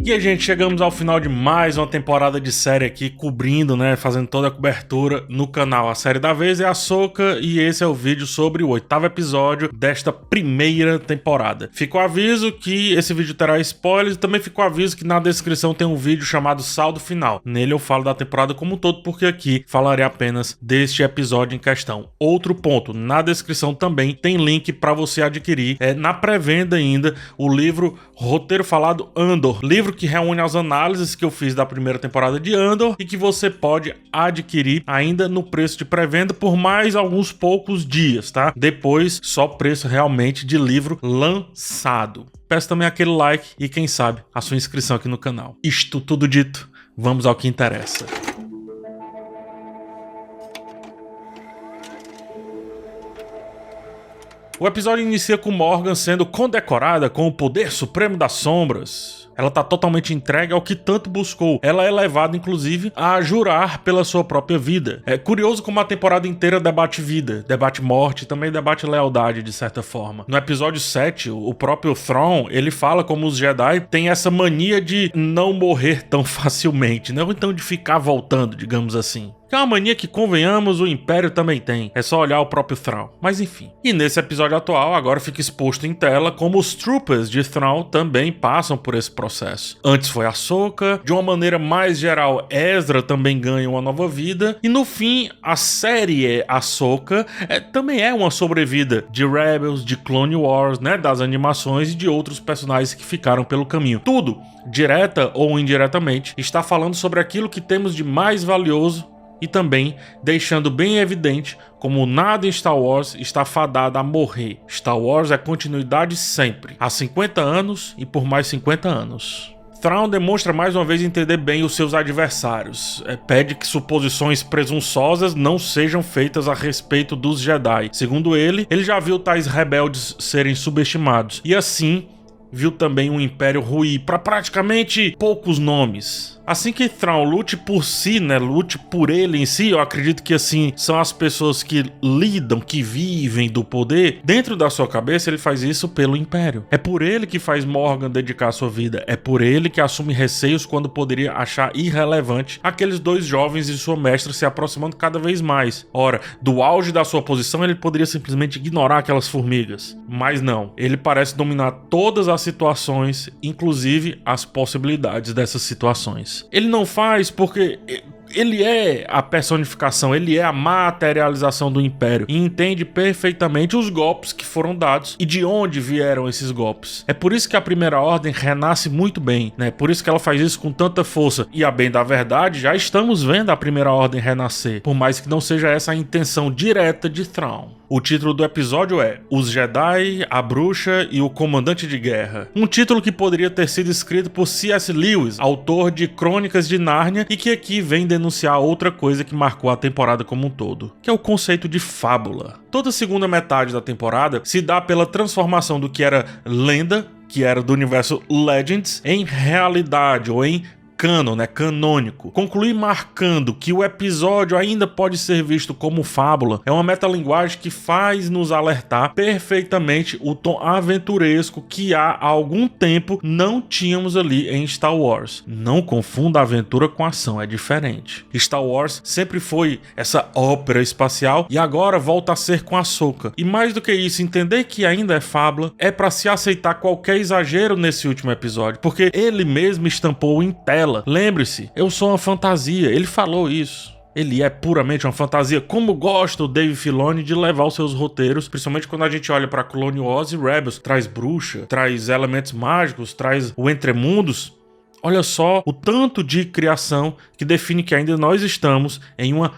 E aí, gente, chegamos ao final de mais uma temporada de série aqui, cobrindo, né, fazendo toda a cobertura no canal. A série da vez é Ahsoka e esse é o vídeo sobre o 8º episódio desta primeira temporada. Fica o aviso que esse vídeo terá spoilers e também fica o aviso que na descrição tem um vídeo chamado Saldo Final. Nele eu falo da temporada como um todo, porque aqui falarei apenas deste episódio em questão. Outro ponto, na descrição também tem link para você adquirir, na pré-venda ainda, o livro Roteiro Falado Andor, livro que reúne as análises que eu fiz da primeira temporada de Andor e que você pode adquirir ainda no preço de pré-venda por mais alguns poucos dias, tá? Depois, só preço realmente de livro lançado. Peço também aquele like e, quem sabe, a sua inscrição aqui no canal. Isto tudo dito, vamos ao que interessa. O episódio inicia com Morgan sendo condecorada com o poder supremo das sombras. Ela tá totalmente entregue ao que tanto buscou. Ela é levada, inclusive, a jurar pela sua própria vida. É curioso como a temporada inteira debate vida, debate morte e também debate lealdade, de certa forma. No episódio 7, o próprio Thrawn, ele fala como os Jedi têm essa mania de não morrer tão facilmente, né? Ou então de ficar voltando, digamos assim. Que é uma mania que, convenhamos, o Império também tem. É só olhar o próprio Thrawn. Mas enfim. E nesse episódio atual, agora fica exposto em tela como os Troopers de Thrawn também passam por esse processo. Antes foi Ahsoka, de uma maneira mais geral, Ezra também ganha uma nova vida, e no fim, a série Ahsoka também é uma sobrevida de Rebels, de Clone Wars, né, das animações e de outros personagens que ficaram pelo caminho. Tudo, direta ou indiretamente, está falando sobre aquilo que temos de mais valioso e também deixando bem evidente como nada em Star Wars está fadado a morrer. Star Wars é continuidade sempre, há 50 anos e por mais 50 anos. Thrawn demonstra mais uma vez entender bem os seus adversários. Pede que suposições presunçosas não sejam feitas a respeito dos Jedi. Segundo ele já viu tais rebeldes serem subestimados e assim viu também um império ruir para praticamente poucos nomes. Assim que Thrawn lute por si, né, lute por ele em si, eu acredito que assim são as pessoas que lidam, que vivem do poder, dentro da sua cabeça ele faz isso pelo Império. É por ele que faz Morgan dedicar sua vida, é por ele que assume receios quando poderia achar irrelevante aqueles dois jovens e sua mestra se aproximando cada vez mais. Ora, do auge da sua posição ele poderia simplesmente ignorar aquelas formigas, mas não, ele parece dominar todas as situações, inclusive as possibilidades dessas situações. Ele não faz porque ele é a personificação, ele é a materialização do Império e entende perfeitamente os golpes que foram dados e de onde vieram esses golpes. É por isso que a Primeira Ordem renasce muito bem, né? Por isso que ela faz isso com tanta força. E a bem da verdade, já estamos vendo a Primeira Ordem renascer, por mais que não seja essa a intenção direta de Thrawn. O título do episódio é Os Jedi, a Bruxa e o Comandante de Guerra. Um título que poderia ter sido escrito por C.S. Lewis, autor de Crônicas de Nárnia, e que aqui vem denunciar outra coisa que marcou a temporada como um todo, que é o conceito de fábula. Toda a segunda metade da temporada se dá pela transformação do que era lenda, que era do universo Legends, em realidade ou em canon, né, canônico. Concluir marcando que o episódio ainda pode ser visto como fábula é uma metalinguagem que faz nos alertar perfeitamente o tom aventuresco que há algum tempo não tínhamos ali em Star Wars. Não confunda aventura com ação, é diferente. Star Wars sempre foi essa ópera espacial e agora volta a ser com Ahsoka. E mais do que isso, entender que ainda é fábula é para se aceitar qualquer exagero nesse último episódio, porque ele mesmo estampou em tela. Lembre-se, eu sou uma fantasia, ele falou isso. Ele é puramente uma fantasia, como gosta o Dave Filoni de levar os seus roteiros, principalmente quando a gente olha para Clone Wars e Rebels. Traz bruxa, traz elementos mágicos, traz o Entremundos. Olha só o tanto de criação que define que ainda nós estamos em uma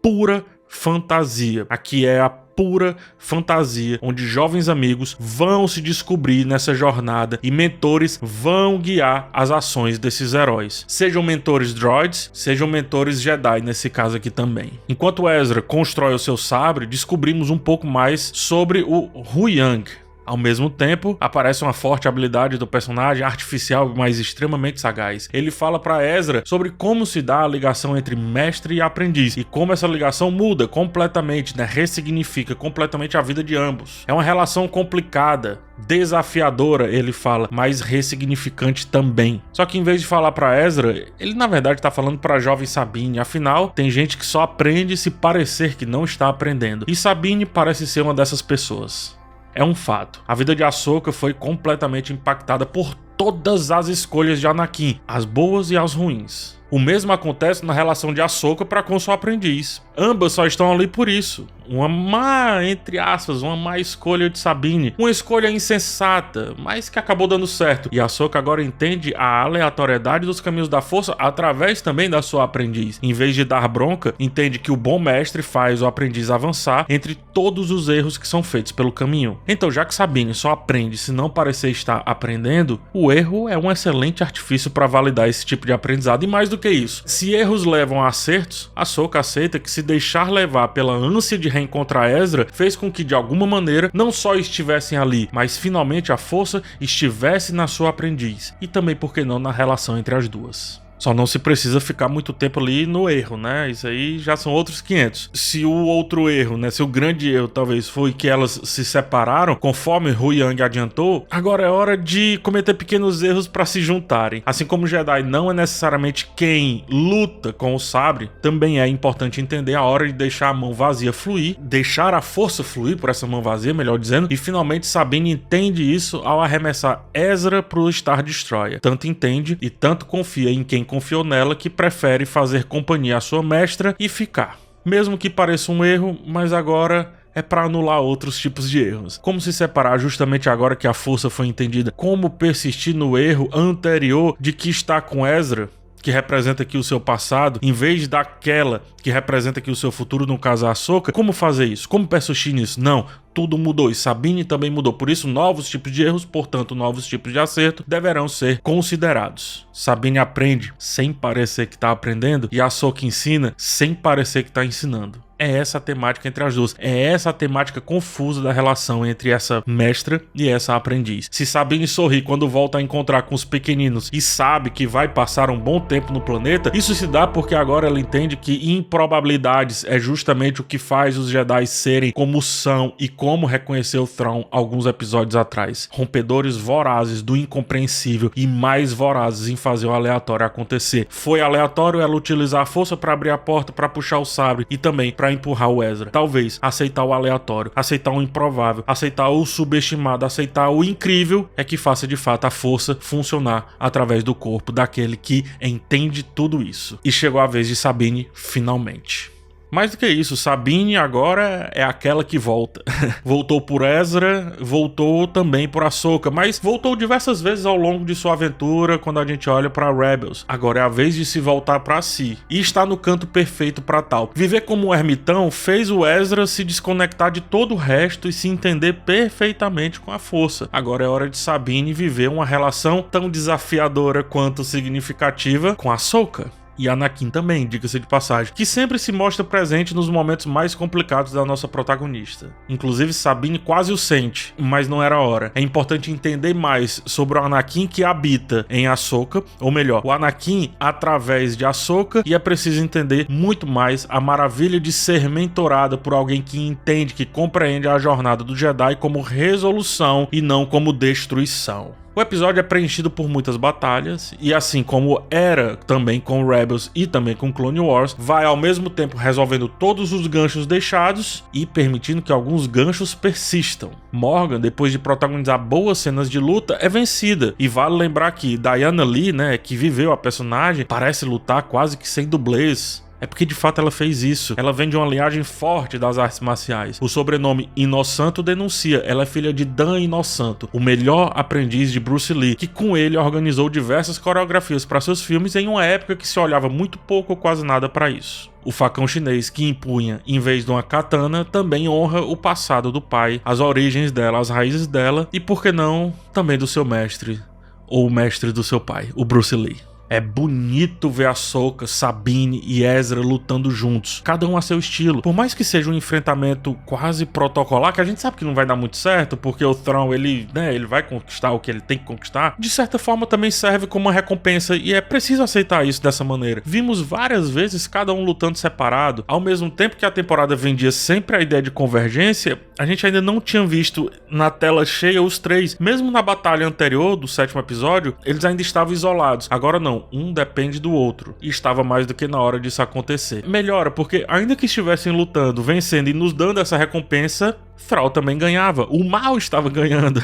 pura fantasia. Aqui é a pura fantasia, onde jovens amigos vão se descobrir nessa jornada e mentores vão guiar as ações desses heróis. Sejam mentores droids, sejam mentores Jedi nesse caso aqui também. Enquanto Ezra constrói o seu sabre, descobrimos um pouco mais sobre o Huyang. Ao mesmo tempo, aparece uma forte habilidade do personagem artificial, mas extremamente sagaz. Ele fala para Ezra sobre como se dá a ligação entre mestre e aprendiz e como essa ligação muda completamente, né? Ressignifica completamente a vida de ambos. É uma relação complicada, desafiadora, ele fala, mas ressignificante também. Só que em vez de falar para Ezra, ele na verdade tá falando para a jovem Sabine. Afinal, tem gente que só aprende se parecer que não está aprendendo. E Sabine parece ser uma dessas pessoas. É um fato. A vida de Ahsoka foi completamente impactada por todas as escolhas de Anakin, as boas e as ruins. O mesmo acontece na relação de Ahsoka para com seu aprendiz. Ambas só estão ali por isso. Uma má, entre aspas, uma má escolha de Sabine. Uma escolha insensata, mas que acabou dando certo. E Ahsoka agora entende a aleatoriedade dos caminhos da força através também da sua aprendiz. Em vez de dar bronca, entende que o bom mestre faz o aprendiz avançar entre todos os erros que são feitos pelo caminho. Então, já que Sabine só aprende se não parecer estar aprendendo, o erro é um excelente artifício para validar esse tipo de aprendizado. E mais do que isso, se erros levam a acertos, Ahsoka aceita que se deixar levar pela ânsia de reencontrar Ezra fez com que de alguma maneira não só estivessem ali, mas finalmente a força estivesse na sua aprendiz, e também, por que não, na relação entre as duas. Só não se precisa ficar muito tempo ali no erro, né? Isso aí já são outros 500. Se o outro erro, né? Se o grande erro talvez foi que elas se separaram, conforme Huyang adiantou, agora é hora de cometer pequenos erros para se juntarem. Assim como o Jedi não é necessariamente quem luta com o sabre, também é importante entender a hora de deixar a mão vazia fluir, deixar a força fluir por essa mão vazia, melhor dizendo, e finalmente Sabine entende isso ao arremessar Ezra pro Star Destroyer. Tanto entende e tanto confia em quem confiou nela que prefere fazer companhia à sua mestra e ficar. Mesmo que pareça um erro, mas agora é para anular outros tipos de erros. Como se separar justamente agora que a força foi entendida? Como persistir no erro anterior de que está com Ezra, que representa aqui o seu passado, em vez daquela que representa aqui o seu futuro, no caso a Ahsoka? Como fazer isso? Como persistir nisso? Não, tudo mudou e Sabine também mudou. Por isso, novos tipos de erros, portanto, novos tipos de acerto deverão ser considerados. Sabine aprende sem parecer que está aprendendo e Ahsoka ensina sem parecer que está ensinando. É essa a temática entre as duas. É essa a temática confusa da relação entre essa mestra e essa aprendiz. Se Sabine sorri quando volta a encontrar com os pequeninos e sabe que vai passar um bom tempo no planeta, isso se dá porque agora ela entende que improbabilidades é justamente o que faz os Jedi serem como são e como reconheceu Thrawn alguns episódios atrás. Rompedores vorazes do incompreensível e mais vorazes em fazer o aleatório acontecer. Foi aleatório ela utilizar a força para abrir a porta, para puxar o sabre e também para empurrar o Ezra. Talvez aceitar o aleatório, aceitar o improvável, aceitar o subestimado, aceitar o incrível é que faça de fato a força funcionar através do corpo daquele que entende tudo isso. E chegou a vez de Sabine finalmente. Mais do que isso, Sabine agora é aquela que volta. Voltou por Ezra, voltou também por Ahsoka, mas voltou diversas vezes ao longo de sua aventura quando a gente olha para Rebels. Agora é a vez de se voltar para si e está no canto perfeito para tal. Viver como um ermitão fez o Ezra se desconectar de todo o resto e se entender perfeitamente com a força. Agora é hora de Sabine viver uma relação tão desafiadora quanto significativa com Ahsoka. E Anakin também, diga-se de passagem, que sempre se mostra presente nos momentos mais complicados da nossa protagonista. Inclusive Sabine quase o sente, mas não era a hora. É importante entender mais sobre o Anakin que habita em Ahsoka, ou melhor, o Anakin através de Ahsoka, e é preciso entender muito mais a maravilha de ser mentorada por alguém que entende, que compreende a jornada do Jedi como resolução e não como destruição. O episódio é preenchido por muitas batalhas, e assim como era também com Rebels e também com Clone Wars, vai ao mesmo tempo resolvendo todos os ganchos deixados e permitindo que alguns ganchos persistam. Morgan, depois de protagonizar boas cenas de luta, é vencida, e vale lembrar que Diana Lee, que viveu a personagem, parece lutar quase que sem dublês. É porque de fato ela fez isso. Ela vem de uma linhagem forte das artes marciais. O sobrenome Inosanto denuncia. Ela é filha de Dan Inosanto, o melhor aprendiz de Bruce Lee, que com ele organizou diversas coreografias para seus filmes em uma época que se olhava muito pouco ou quase nada para isso. O facão chinês que empunha em vez de uma katana também honra o passado do pai, as origens dela, as raízes dela e, por que não, também do seu mestre, ou o mestre do seu pai, o Bruce Lee. É bonito ver Ahsoka, Sabine e Ezra lutando juntos, cada um a seu estilo. Por mais que seja um enfrentamento quase protocolar, que a gente sabe que não vai dar muito certo, porque o Thrawn, ele vai conquistar o que ele tem que conquistar, de certa forma também serve como uma recompensa, e é preciso aceitar isso dessa maneira. Vimos várias vezes cada um lutando separado, ao mesmo tempo que a temporada vendia sempre a ideia de convergência, a gente ainda não tinha visto na tela cheia os três. Mesmo na batalha anterior do 7º episódio, eles ainda estavam isolados. Agora não, um depende do outro, e estava mais do que na hora disso acontecer. Melhora, porque ainda que estivessem lutando, vencendo e nos dando essa recompensa, Thrawn também ganhava, o mal estava ganhando.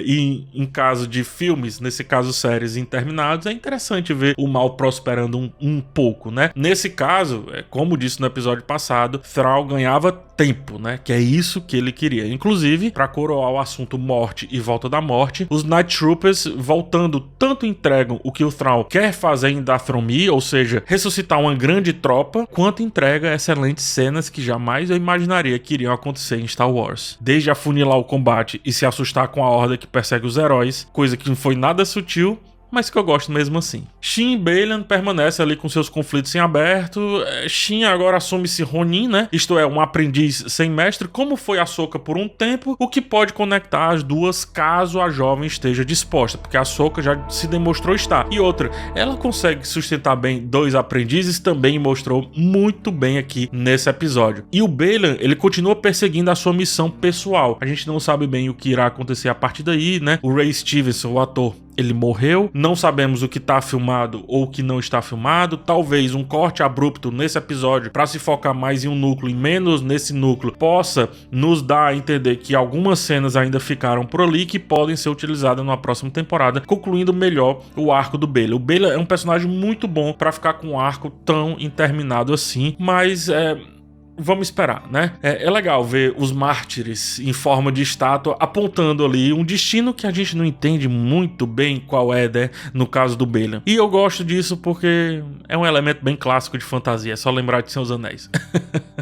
E em caso de filmes, nesse caso séries interminados, é interessante ver o mal prosperando um pouco, né? Nesse caso, como disse no episódio passado, Thrawn ganhava tempo, né? Que é isso que ele queria. Inclusive, para coroar o assunto morte e volta da morte, os Night Troopers voltando tanto entregam o que o Thrawn quer fazer em Dathomir, ou seja, ressuscitar uma grande tropa, quanto entrega excelentes cenas que jamais eu imaginaria que iriam acontecer em Star Wars. Desde afunilar o combate e se assustar com a horda que persegue os heróis, coisa que não foi nada sutil, mas que eu gosto mesmo assim. Shin e Baylan permanecem ali com seus conflitos em aberto. Shin agora assume-se Ronin, né? Isto é, um aprendiz sem mestre, como foi Ahsoka por um tempo, o que pode conectar as duas caso a jovem esteja disposta, porque a Ahsoka já se demonstrou estar. E outra, ela consegue sustentar bem dois aprendizes, também mostrou muito bem aqui nesse episódio. E o Baylan, ele continua perseguindo a sua missão pessoal. A gente não sabe bem o que irá acontecer a partir daí, né? O Ray Stevenson, o ator, ele morreu, não sabemos o que está filmado ou o que não está filmado, talvez um corte abrupto nesse episódio para se focar mais em um núcleo e menos nesse núcleo possa nos dar a entender que algumas cenas ainda ficaram por ali que podem ser utilizadas na próxima temporada, concluindo melhor o arco do Baylan. O Baylan é um personagem muito bom para ficar com um arco tão interminado assim, mas vamos esperar, né? É legal ver os mártires em forma de estátua apontando ali um destino que a gente não entende muito bem qual é, né? No caso do Baylan. E eu gosto disso porque é um elemento bem clássico de fantasia, é só lembrar de Senhor dos Anéis.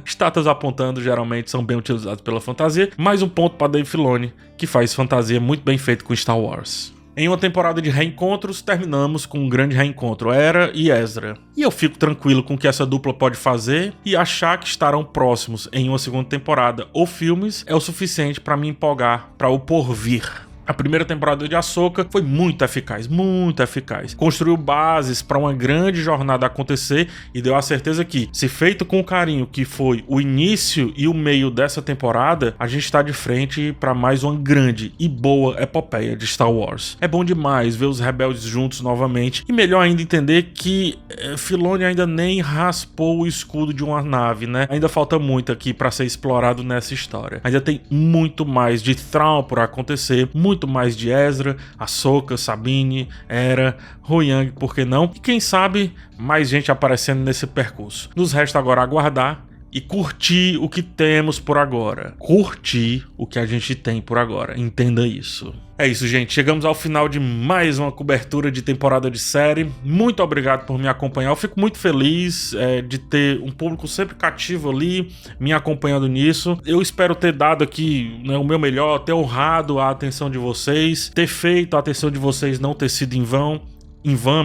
Estátuas apontando geralmente são bem utilizados pela fantasia. Mais um ponto para Dave Filoni, que faz fantasia muito bem feito com Star Wars. Em uma temporada de reencontros, terminamos com um grande reencontro, Hera e Ezra. E eu fico tranquilo com o que essa dupla pode fazer, e achar que estarão próximos em uma segunda temporada ou filmes é o suficiente para me empolgar para o porvir. A primeira temporada de Ahsoka foi muito eficaz, muito eficaz. Construiu bases para uma grande jornada acontecer e deu a certeza que, se feito com o carinho que foi o início e o meio dessa temporada, a gente está de frente para mais uma grande e boa epopeia de Star Wars. É bom demais ver os rebeldes juntos novamente e melhor ainda entender que Filoni ainda nem raspou o escudo de uma nave, né? Ainda falta muito aqui para ser explorado nessa história. Ainda tem muito mais de Thrawn por acontecer, muito mais de Ezra, Ahsoka, Sabine, Hera, Huyang, por que não? E quem sabe mais gente aparecendo nesse percurso. Nos resta agora aguardar e curtir o que temos por agora. Curtir o que a gente tem por agora. Entenda isso. É isso, gente. Chegamos ao final de mais uma cobertura de temporada de série. Muito obrigado por me acompanhar. Eu fico muito feliz de ter um público sempre cativo ali, me acompanhando nisso. Eu espero ter dado aqui, né, o meu melhor, ter honrado a atenção de vocês, ter feito a atenção de vocês não ter sido em vão,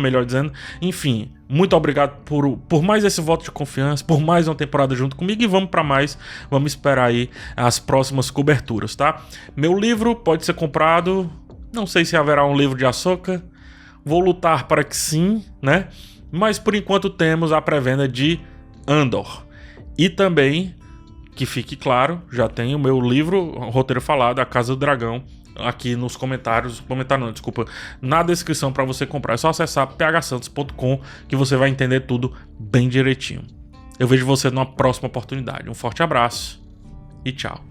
melhor dizendo. Enfim, muito obrigado por mais esse voto de confiança, por mais uma temporada junto comigo, e vamos para mais. Vamos esperar aí as próximas coberturas, tá? Meu livro pode ser comprado, não sei se haverá um livro de Ahsoka, vou lutar para que sim, né? Mas por enquanto temos a pré-venda de Andor. E também, que fique claro, já tem o meu livro, o roteiro falado, A Casa do Dragão, aqui nos comentários, na descrição para você comprar. É só acessar phsantos.com que você vai entender tudo bem direitinho. Eu vejo você numa próxima oportunidade. Um forte abraço e tchau.